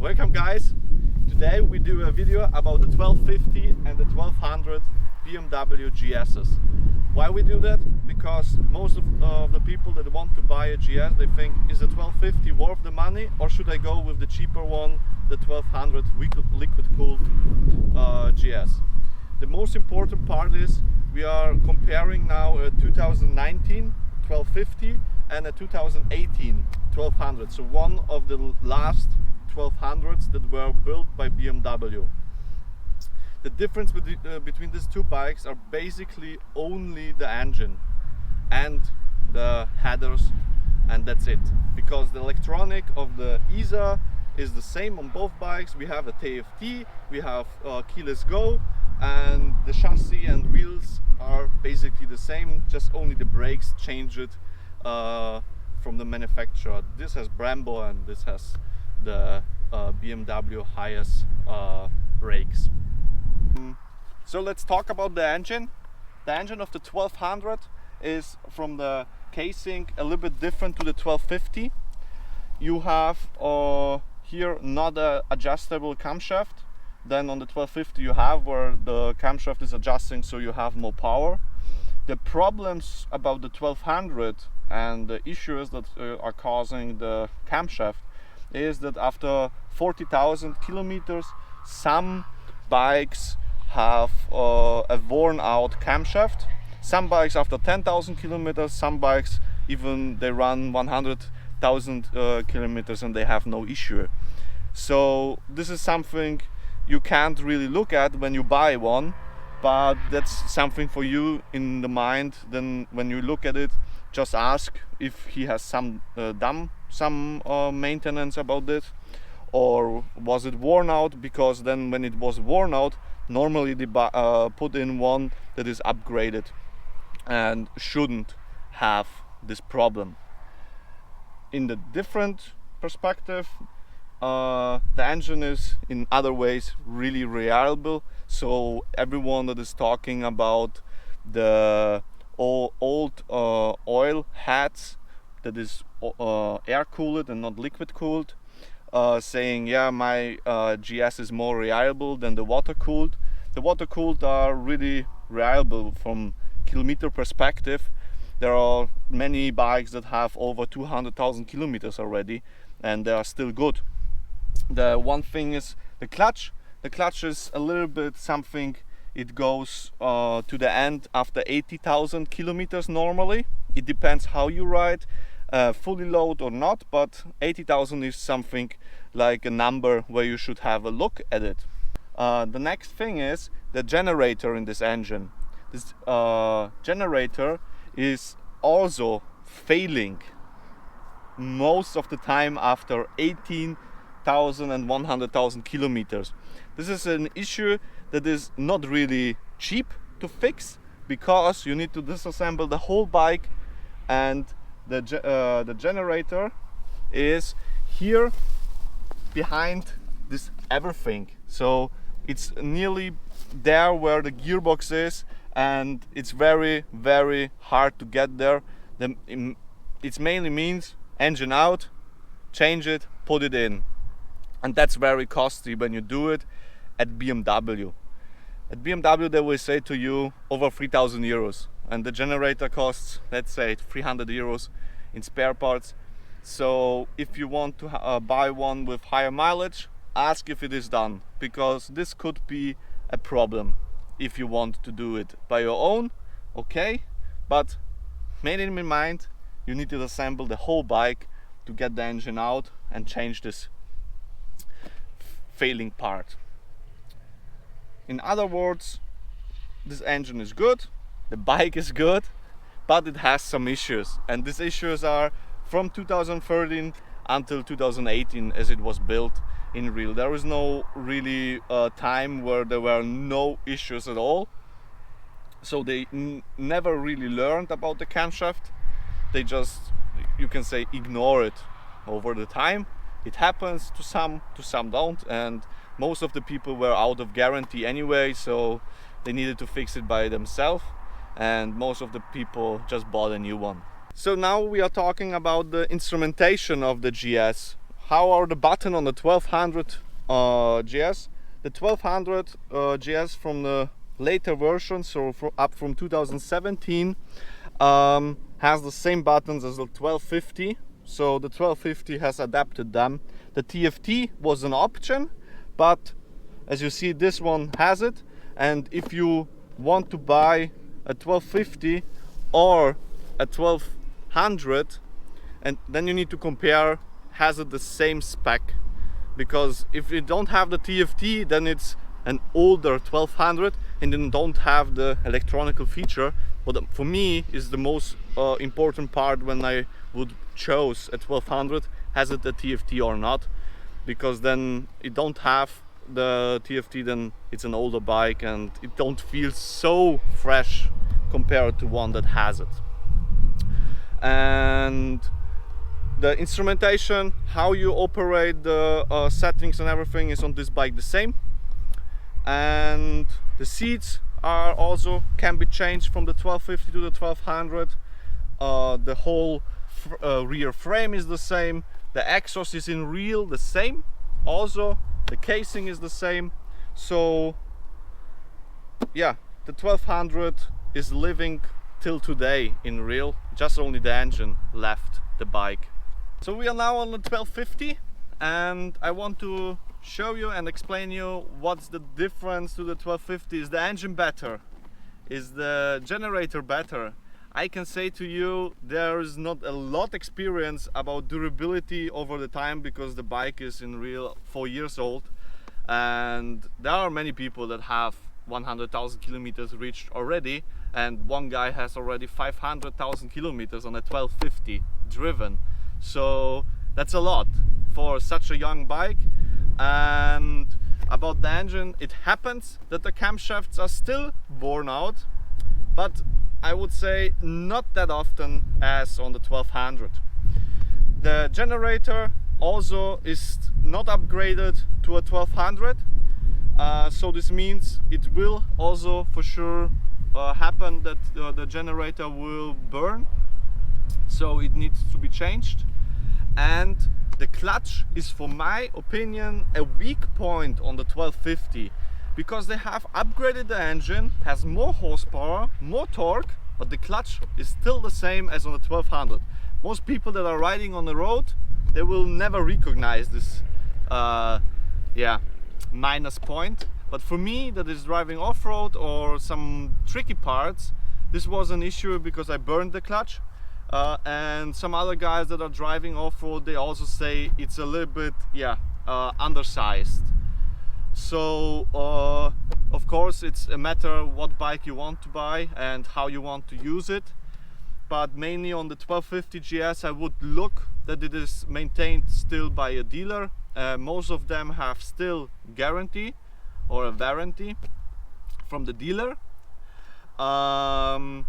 Welcome guys! Today we do a video about the 1250 and the 1200 BMW GSs. Why we do that? Because most of the people that want to buy a GS, they think, is the 1250 worth the money, or should I go with the cheaper one, the 1200 liquid cooled GS? The most important part is we are comparing now a 2019 1250 and a 2018 1200, so one of the last 1200s that were built by BMW. The difference between these two bikes are basically only the engine and the headers, and that's it, because the electronic of the ISA is the same on both bikes. We have a TFT, we have keyless go, and the chassis and wheels are basically the same, just only the brakes change it from the manufacturer. This has Brembo and this has the BMW highest brakes. So let's talk about the engine. The engine of the 1200 is, from the casing, a little bit different to the 1250. You have here not an adjustable camshaft. Then on the 1250 you have where the camshaft is adjusting, so you have more power. The problems about the 1200 and the issues that are causing the camshaft is that after 40,000 kilometers some bikes have a worn out camshaft. Some bikes after 10,000 kilometers, some bikes even they run 100,000 kilometers and they have no issue. So this is something you can't really look at when you buy one, but that's something for you in the mind. Then when you look at it, just ask if he has some maintenance about it, or was it worn out, because then when it was worn out, normally they put in one that is upgraded and shouldn't have this problem. In the different perspective, the engine is in other ways really reliable. So everyone that is talking about the old oil heads that is air cooled and not liquid cooled, saying, yeah, my GS is more reliable than the water cooled. The water cooled are really reliable from kilometer perspective. There are many bikes that have over 200,000 kilometers already and they are still good. The one thing is the clutch. The clutch is a little bit something, it goes to the end after 80,000 kilometers normally. It depends how you ride, fully load or not, but 80,000 is something like a number where you should have a look at it. The next thing is the generator in this engine. This generator is also failing most of the time after 18,000 and 100,000 kilometers. This is an issue that is not really cheap to fix, because you need to disassemble the whole bike, and the generator is here behind this everything. So it's nearly there where the gearbox is, and it's very hard to get there. It mainly means engine out, change it, put it in, and that's very costly when you do it at BMW. At BMW they will say to you over 3,000 euros, and the generator costs, let's say, 300 euros in spare parts. So if you want to buy one with higher mileage, ask if it is done, because this could be a problem. If you want to do it by your own, okay, but made in mind, you need to assemble the whole bike to get the engine out and change this failing part. In other words, this engine is good, the bike is good, but it has some issues, and these issues are from 2013 until 2018 as it was built in real. There is no really time where there were no issues at all, so they never really learned about the camshaft. They just, you can say, ignore it over the time. It happens to some don't, and most of the people were out of guarantee anyway, so they needed to fix it by themselves, and most of the people just bought a new one. So now we are talking about the instrumentation of the GS. how are the buttons on the 1200 GS? The 1200 GS from the later version, so up from 2017, has the same buttons as the 1250. So the 1250 has adapted them. The TFT was an option, but as you see, this one has it. And if you want to buy a 1250 or a 1200, and then you need to compare, has it the same spec? Because if you don't have the TFT, then it's an older 1200 and then don't have the electronic feature. But for me is the most important part when I would choose a 1200, has it a TFT or not? Because then it don't have the TFT, then it's an older bike and it don't feel so fresh compared to one that has it. And the instrumentation, how you operate the settings and everything is on this bike the same. And the seats are also can be changed from the 1250 to the 1200. The whole rear frame is the same. The exhaust is in real the same. Also, the casing is the same. So yeah, the 1200 is living till today in real. Just only the engine left the bike. So we are now on the 1250 and I want to show you and explain you what's the difference to the 1250. Is the engine better? Is the generator better? I can say to you there is not a lot experience about durability over the time because the bike is in real 4 years old and there are many people that have 100,000 kilometers reached already, and one guy has already 500,000 kilometers on a 1250 driven. So that's a lot for such a young bike. And about the engine, it happens that the camshafts are still worn out, but I would say not that often as on the 1200. The generator also is not upgraded to a 1200, so this means it will also for sure happen that the generator will burn, so it needs to be changed. And the clutch is, for my opinion, a weak point on the 1250 because they have upgraded the engine, has more horsepower, more torque, but the clutch is still the same as on the 1200. Most people that are riding on the road, they will never recognize this minus point. But for me, that is driving off-road or some tricky parts, this was an issue because I burned the clutch. And some other guys that are driving off-road, they also say it's a little bit undersized. So of course it's a matter what bike you want to buy and how you want to use it, but mainly on the 1250 GS I would look that it is maintained still by a dealer. Most of them have still guarantee or a warranty from the dealer, and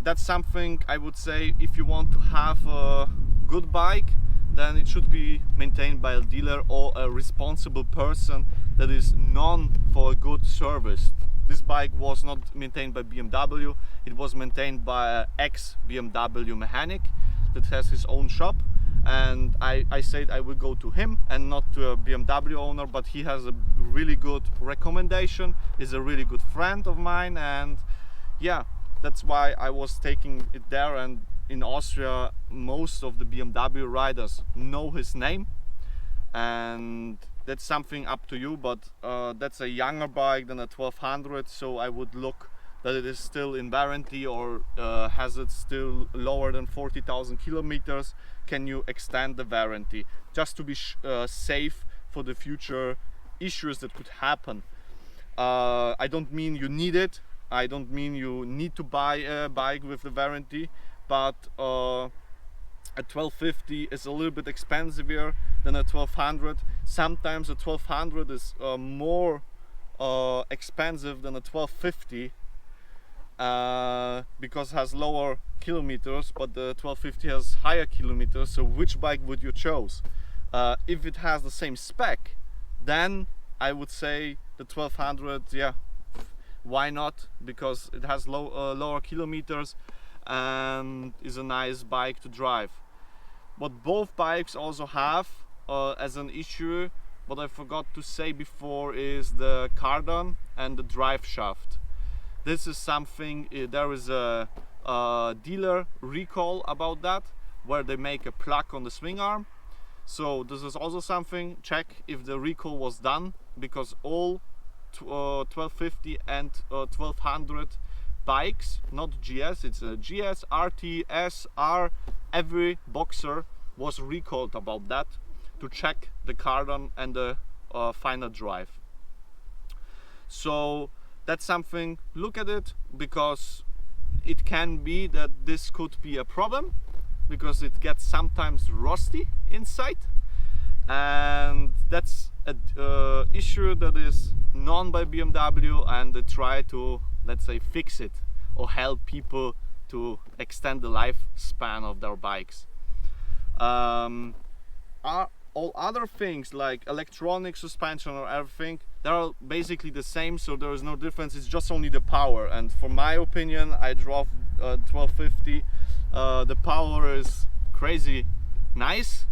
that's something I would say, if you want to have a good bike, then it should be maintained by a dealer or a responsible person that is known for a good service. This bike was not maintained by BMW, it was maintained by an ex-BMW mechanic that has his own shop, and I said I will go to him and not to a BMW owner, but he has a really good recommendation, is a really good friend of mine, and yeah, that's why I was taking it there. And in Austria most of the BMW riders know his name, and that's something up to you, but that's a younger bike than a 1200, so I would look that it is still in warranty or has it still lower than 40,000 kilometers. Can you extend the warranty just to be safe for the future issues that could happen? I don't mean you need it, I don't mean you need to buy a bike with the warranty, but a 1250 is a little bit expensive than a 1200. Sometimes a 1200 is more expensive than a 1250 because it has lower kilometers, but the 1250 has higher kilometers. So which bike would you choose? If it has the same spec, then I would say the 1200, yeah, why not? Because it has lower kilometers and is a nice bike to drive. What both bikes also have as an issue, what I forgot to say before, is the cardan and the drive shaft. This is something, there is a dealer recall about that, where they make a plug on the swing arm. So this is also something, check if the recall was done, because all 1250 and 1200 bikes, not GS, it's a GS, RT, S, R, every Boxer was recalled about that, to check the cardan and the final drive. So that's something, look at it, because it can be that this could be a problem, because it gets sometimes rusty inside, and that's an issue that is known by BMW, and they try to, let's say, fix it or help people to extend the lifespan of their bikes. All other things like electronic suspension or everything, they're basically the same, so there is no difference. It's just only the power, and for my opinion, I drove 1250. The power is crazy nice,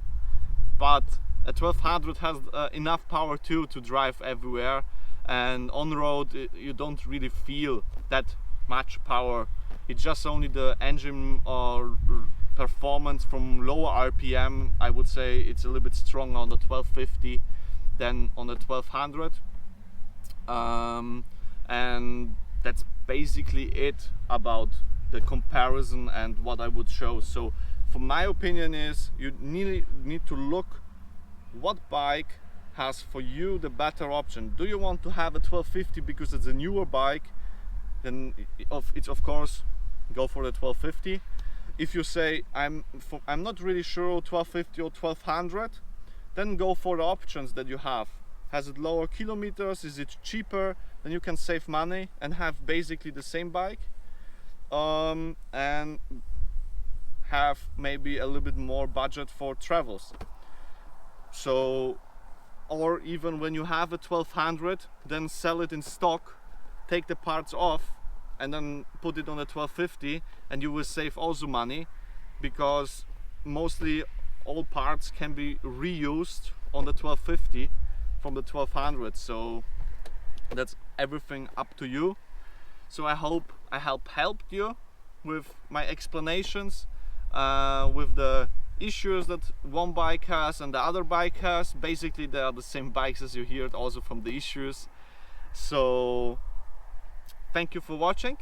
but a 1200 has enough power too to drive everywhere, and on road you don't really feel that much power. It's just only the engine performance from lower RPM. I would say it's a little bit stronger on the 1250 than on the 1200, and that's basically it about the comparison and what I would show. So for my opinion is, you need to look what bike has for you the better option. Do you want to have a 1250 because it's a newer bike? Then it's of course go for the 1250. If you say I'm not really sure 1250 or 1200, then go for the options that you have. Has it lower kilometers? Is it cheaper? Then you can save money and have basically the same bike, and have maybe a little bit more budget for travels. So, or even when you have a 1200, then sell it in stock, take the parts off, and then put it on a 1250, and you will save also money, because mostly all parts can be reused on the 1250 from the 1200. So that's everything up to you. So I hope I helped you with my explanations, with the issues that one bike has and the other bike has. Basically they are the same bikes, as you heard also from the issues. So thank you for watching.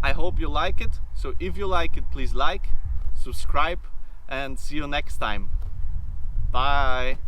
I hope you like it. So if you like it, please like, subscribe, and see you next time. Bye.